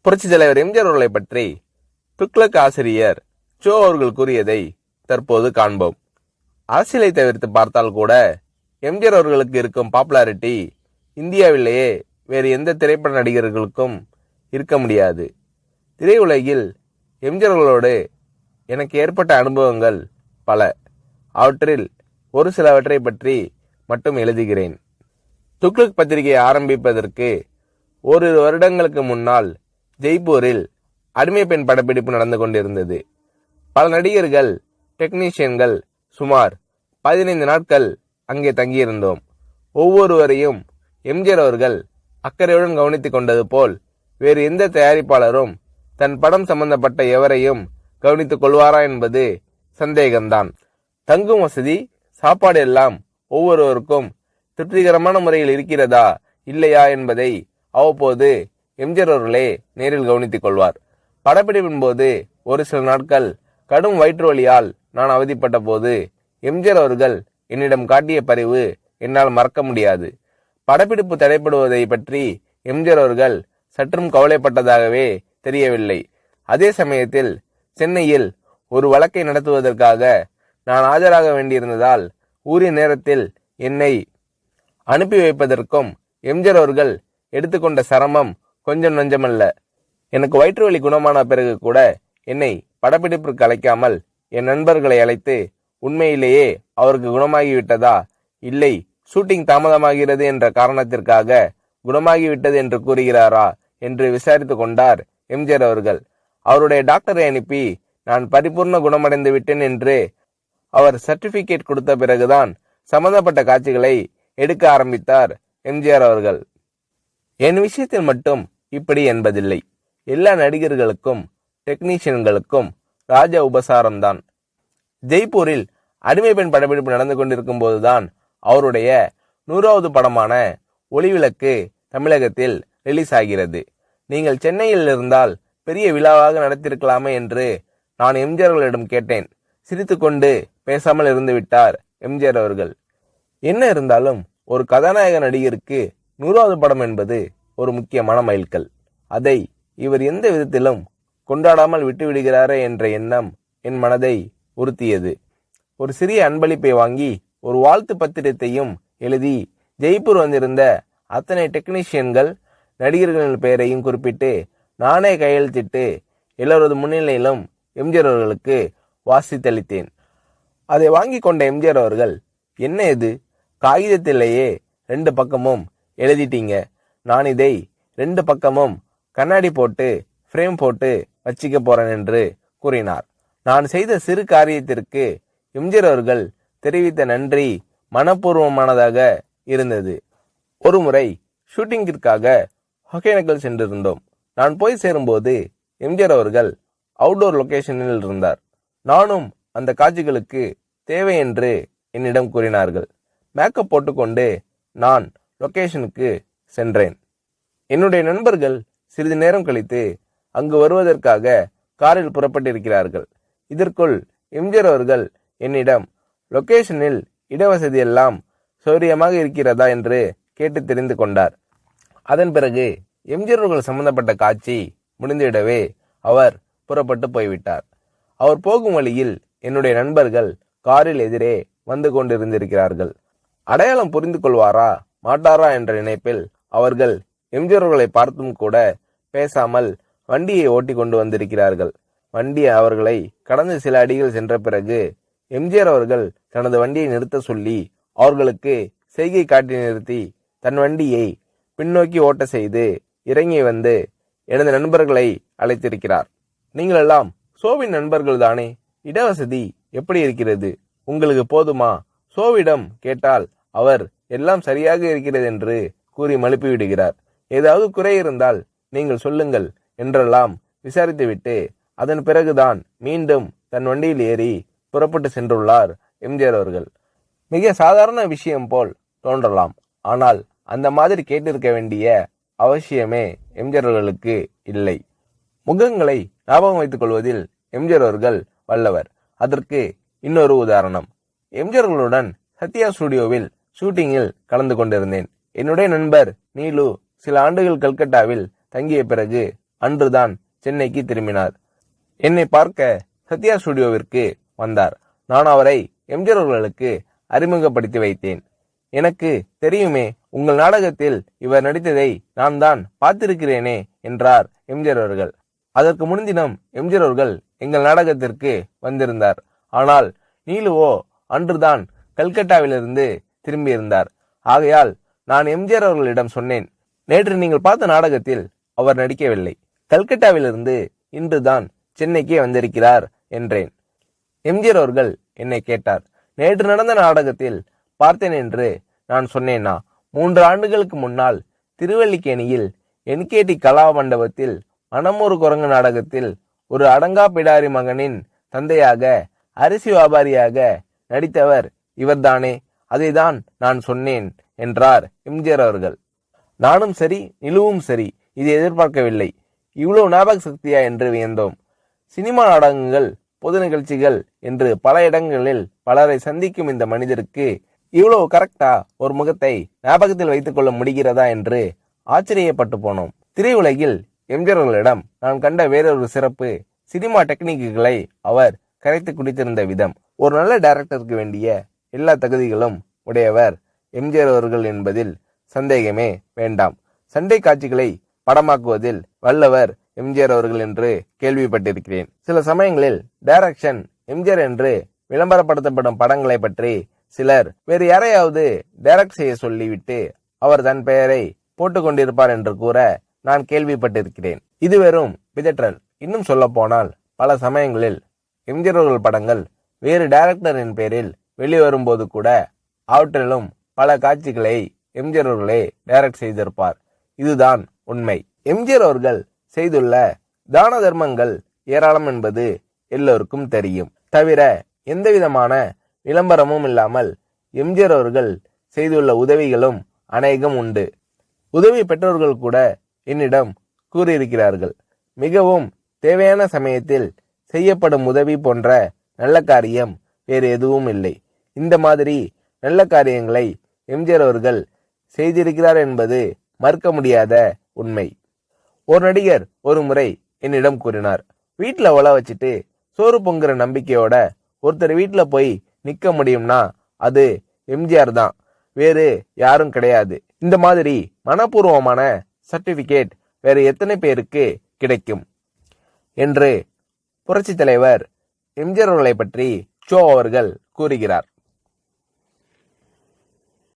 புரட்சி தலைவர் எம்ஜிஆர் அவர்களை பற்றி துக்ளக் ஆசிரியர் சோ அவர்கள் கூறியதை தற்போது காண்போம். அரசியலை தவிர்த்து பார்த்தால் கூட எம்ஜிஆர் அவர்களுக்கு இருக்கும் பாப்புலாரிட்டி இந்தியாவிலேயே வேறு எந்த திரைப்பட நடிகர்களுக்கும் இருக்க முடியாது. திரையுலகில் எம்ஜிஆர் அவர்களோடு எனக்கு ஏற்பட்ட அனுபவங்கள் பல. அவற்றில் ஒரு சிலவற்றை பற்றி மட்டும் எழுதுகிறேன். துக்ளக் பத்திரிகை ஆரம்பிப்பதற்கு ஓரிரு வருடங்களுக்கு முன்னால் ஜெய்ப்பூரில் அடிமை பெண் படப்பிடிப்பு நடந்து கொண்டிருந்தது. பல நடிகர்கள், டெக்னீஷியன்கள் சுமார் 15 நாட்கள் அங்கே தங்கியிருந்தோம். ஒவ்வொருவரையும் எம்ஜிஆர் அவர்கள் அக்கறையுடன் கவனித்துக் கொண்டது போல் வேறு எந்த தயாரிப்பாளரும் தன் படம் சம்பந்தப்பட்ட எவரையும் கவனித்துக் கொள்வாரா என்பது சந்தேகம்தான். தங்கும் வசதி, சாப்பாடு எல்லாம் ஒவ்வொருவருக்கும் திருப்திகரமான முறையில் இருக்கிறதா இல்லையா என்பதை அவ்வப்போது எம்ஜிஆர் அவர்களே நேரில் கவனித்துக் கொள்வார். படப்பிடிப்பின் போது ஒரு சில நாட்கள் கடும் வயிற்று வலியால் நான் அவதிப்பட்ட போது எம்ஜிஆர் அவர்கள் என்னிடம் காட்டிய பரிவு என்னால் மறக்க முடியாது. படப்பிடிப்பு தடைப்படுவதை பற்றி எம்ஜிஆர் அவர்கள் சற்றும் கவலைப்பட்டதாகவே தெரியவில்லை. அதே சமயத்தில் சென்னையில் ஒரு வழக்கை நடத்துவதற்காக நான் ஆஜராக வேண்டியிருந்ததால் உரிய நேரத்தில் என்னை அனுப்பி வைப்பதற்கும் எம்ஜிஆர் அவர்கள் எடுத்துக்கொண்ட சிரமம் கொஞ்சம் நஞ்சமல்ல. எனக்கு வயிற்று வலி குணமான பிறகு கூட என்னை படப்பிடிப்பிற்கு அழைக்காமல் என் நண்பர்களை அழைத்து உண்மையிலேயே அவருக்கு குணமாகிவிட்டதா, இல்லை ஷூட்டிங் தாமதமாகிறது என்ற காரணத்திற்காக குணமாகிவிட்டது என்று கூறுகிறாரா என்று விசாரித்து கொண்டார் எம்ஜிஆர் அவர்கள். அவருடைய டாக்டரை அனுப்பி நான் பரிபூர்ண குணமடைந்து விட்டேன் என்று அவர் சர்டிபிகேட் கொடுத்த பிறகுதான் சம்பந்தப்பட்ட காட்சிகளை எடுக்க ஆரம்பித்தார் எம்ஜிஆர் அவர்கள். என் விஷயத்தில் மட்டும் இப்படி என்பதில்லை. எல்லா நடிகர்களுக்கும் டெக்னீஷியன்களுக்கும் ராஜ உபசாரம்தான். ஜெய்ப்பூரில் அடிமை பெண் படப்பிடிப்பு நடந்து கொண்டிருக்கும் போதுதான் அவருடைய 100வது படமான ஒளிவிளக்கு தமிழகத்தில் ரிலீஸ் ஆகிறது. நீங்கள் சென்னையில் இருந்தால் பெரிய விழாவாக நடத்திருக்கலாமே என்று நான் எம்ஜிஆர் அவர்களிடம் கேட்டேன். சிரித்துக்கொண்டு பேசாமல் இருந்து விட்டார் எம்ஜிஆர் அவர்கள். என்ன இருந்தாலும் ஒரு கதாநாயக நடிகருக்கு 100வது படம் என்பது ஒரு முக்கியமான மைல்கல். அதை இவர் எந்த விதத்திலும் கொண்டாடாமல் விட்டுவிடுகிறாரே என்ற எண்ணம் என் மனதை உறுத்தியது. ஒரு சிறிய அன்பளிப்பை வாங்கி ஒரு வாழ்த்து பத்திரத்தையும் எழுதி ஜெய்ப்பூர் வந்திருந்த அத்தனை டெக்னீஷியன்கள், நடிகர்களின் பெயரையும் குறிப்பிட்டு நானே கையெழுத்திட்டு எல்லோரது முன்னிலையிலும் எம்ஜிஆர் அவர்களுக்கு வாசித்தளித்தேன். அதை வாங்கி கொண்ட எம்ஜிஆர் அவர்கள், என்ன இது, காகிதத்திலேயே 2 பக்கமும் எழுதிட்டீங்க, நான் இதை 2 பக்கமும் கண்ணாடி போட்டு ஃப்ரேம் போட்டு வச்சிக்க போறேன் என்று கூறினார். நான் செய்த சிறு காரியத்திற்கு எம்ஜிஆர் அவர்கள் தெரிவித்த நன்றி மனப்பூர்வமானதாக இருந்தது. ஒரு முறை ஷூட்டிங்கிற்காக ஒகேனக்கல் சென்றிருந்தோம். நான் போய் சேரும்போது எம்ஜிஆர் அவர்கள் அவுட்டோர் லொகேஷனில் இருந்தார். நானும் அந்த காட்சிகளுக்கு தேவை என்று என்னிடம் கூறினார்கள். மேக்கப் போட்டுக்கொண்டு நான் லொகேஷனுக்கு சென்றேன். என்னுடைய நண்பர்கள் சிறிது நேரம் கழித்து அங்கு வருவதற்காக காரில் புறப்பட்டிருக்கிறார்கள். இதற்குள் எம்ஜிஆர் அவர்கள் என்னிடம் லொகேஷனில் இடவசதி எல்லாம் சௌரியமாக இருக்கிறதா என்று கேட்டு தெரிந்து கொண்டார். அதன் பிறகு எம்ஜிஆர் அவர்கள் சம்பந்தப்பட்ட காட்சி முடிந்துவிடவே அவர் புறப்பட்டு போய்விட்டார். அவர் போகும் வழியில் என்னுடைய நண்பர்கள் காரில் எதிரே வந்து கொண்டிருந்திருக்கிறார்கள். அடையாளம் புரிந்து கொள்வாரா மாட்டாரா என்ற நினைப்பில் அவர்கள் எம்ஜிஆர் அவர்களை பார்த்தும் கூட பேசாமல் வண்டியை ஓட்டி கொண்டு வந்திருக்கிறார்கள். வண்டி அவர்களை கடந்து சில அடிகள் சென்ற பிறகு எம்ஜிஆர் அவர்கள் தனது வண்டியை நிறுத்த சொல்லி அவர்களுக்கு செய்கை காட்டி நிறுத்தி தன் வண்டியை பின்னோக்கி ஓட்ட செய்து இறங்கி வந்து எனது நண்பர்களை அழைத்திருக்கிறார். நீங்கள் எல்லாம் சோவின் நண்பர்கள் தானே, இடவசதி எப்படி இருக்கிறது, உங்களுக்கு போதுமா? சோவிடம் கேட்டால் அவர் எல்லாம் சரியாக இருக்கிறது என்று கூறி மழுப்பி விடுகிறார். ஏதாவது குறை இருந்தால் நீங்கள் சொல்லுங்கள் என்றெல்லாம் விசாரித்துவிட்டு அதன் பிறகுதான் மீண்டும் தன் வண்டியில் ஏறி புறப்பட்டு சென்றுள்ளார் எம்ஜிஆர் அவர்கள். மிக சாதாரண விஷயம் போல் தோன்றலாம், ஆனால் அந்த மாதிரி கேட்டிருக்க வேண்டிய அவசியமே எம்ஜிஆர் அவர்களுக்கு இல்லை. முகங்களை ஞாபகம் வைத்துக் கொள்வதில் எம்ஜிஆர் அவர்கள் வல்லவர். அதற்கு இன்னொரு உதாரணம். எம்ஜிஆர் அவர்களுடன் சத்யா ஸ்டுடியோவில் ஷூட்டிங்கில் கலந்து கொண்டிருந்தேன். என்னுடைய நண்பர் நீலு சில ஆண்டுகள் கல்கட்டாவில் தங்கிய பிறகு அன்றுதான் சென்னைக்கு திரும்பினார். என்னை பார்க்க சத்யா ஸ்டுடியோவிற்கு வந்தார். நான் அவரை எம்ஜிஆர் அவர்களுக்கு அறிமுகப்படுத்தி வைத்தேன். எனக்கு தெரியுமே, உங்கள் நாடகத்தில் இவர் நடித்ததை நான் தான் பார்த்திருக்கிறேனே என்றார் எம்ஜிஆர் அவர்கள். அதற்கு முன்தினம் எம்ஜிஆர் அவர்கள் எங்கள் நாடகத்திற்கு வந்திருந்தார். ஆனால் நீலுவோ அன்றுதான் கல்கட்டாவிலிருந்து திரும்பியிருந்தார். ஆகையால் நான் எம்ஜிஆர் அவர்களிடம் சொன்னேன், நேற்று நீங்கள் பார்த்த நாடகத்தில் அவர் நடிக்கவில்லை. கல்கட்டாவிலிருந்து இன்றுதான் சென்னைக்கே வந்திருக்கிறார் என்றேன். எம்ஜிஆர் அவர்கள் என்னை கேட்டார், நேற்று நடந்த நாடகத்தில் பார்த்தேன் என்று நான் சொன்னேனா? 3 ஆண்டுகளுக்கு முன்னால் திருவல்லிக்கேணியில் என்கேடி கலா மண்டபத்தில் மனமொரு குரங்கு நாடகத்தில் ஒரு அடங்கா பிடாரி மகனின் தந்தையாக அரிசி வியாபாரியாக நடித்தவர் இவர்தானே, அதைதான் நான் சொன்னேன் என்றார் எம்ஜிஆர் அவர்கள். நானும் சரி, நிலுவும் சரி, இதை எதிர்பார்க்கவில்லை. இவ்வளவு ஞாபக சக்தியா என்று வியந்தோம். சினிமா நாடகங்கள், பொது நிகழ்ச்சிகள் என்று பல இடங்களில் பலரை சந்திக்கும் இந்த மனிதருக்கு இவ்வளவு கரெக்டா ஒரு முகத்தை ஞாபகத்தில் வைத்துக் கொள்ள முடிகிறதா என்று ஆச்சரியப்பட்டு போனோம். திரையுலகில் எம்ஜிஆர் அவர்களிடம் நான் கண்ட வேறொரு சிறப்பு, சினிமா டெக்னிக்குகளை அவர் கரைத்து குடித்திருந்த விதம். ஒரு நல்ல டைரக்டருக்கு வேண்டிய எல்லா தகுதிகளும் உடையவர் எம்ஜிஆர் அவர்கள் என்பதில் சந்தேகமே வேண்டாம். சண்டை காட்சிகளை படமாக்குவதில் வல்லவர் எம்ஜிஆர் அவர்கள் என்று கேள்விப்பட்டிருக்கிறேன். சில சமயங்களில் டைரக்ஷன் எம்ஜிஆர் என்று விளம்பரப்படுத்தப்படும் படங்களை பற்றி சிலர் வேறு யாரையாவது டைரக்ட் செய்ய சொல்லிவிட்டு அவர் தன் பெயரை போட்டுக் கொண்டிருப்பார் என்று கூற நான் கேள்விப்பட்டிருக்கிறேன். இது வெறும் பிதற்றல். இன்னும் சொல்ல போனால் பல சமயங்களில் எம்ஜிஆர் அவர்கள் படங்கள் வேறு டைரக்டரின் பெயரில் வெளிவரும்போது கூட அவற்றிலும் பல காட்சிகளை எம்ஜிஆர் அவர்களே டைரக்ட் செய்திருப்பார். இதுதான் உண்மை. எம்ஜிஆர் அவர்கள் செய்துள்ள தான தர்மங்கள் ஏராளம் என்பது எல்லோருக்கும் தெரியும். தவிர எந்தவிதமான விளம்பரமும் இல்லாமல் எம்ஜிஆர் அவர்கள் செய்துள்ள உதவிகளும் அநேகம் உண்டு. உதவி பெற்றோர்கள் கூட என்னிடம் கூறியிருக்கிறார்கள். மிகவும் தேவையான சமயத்தில் செய்யப்படும் உதவி போன்ற நல்ல காரியம் வேறு எதுவும் இல்லை. இந்த மாதிரி நல்ல காரியங்களை எம்ஜிஆர் அவர்கள் செய்திருக்கிறார் என்பது மறுக்க முடியாத உண்மை. ஒரு நடிகர் ஒரு முறை என்னிடம் கூறினார், வீட்டுல ஒல வச்சுட்டு சோறு பொங்குற நம்பிக்கையோட ஒருத்தர் வீட்டுல போய் நிக்க முடியும்னா அது எம்ஜிஆர் தான், வேறு யாரும் கிடையாது. இந்த மாதிரி மனப்பூர்வமான சர்டிபிகேட் வேறு எத்தனை பேருக்கு கிடைக்கும் என்று புரட்சி தலைவர் எம்ஜிஆர் அவர்களை பற்றி ஷோ அவர்கள் கூறுகிறார்.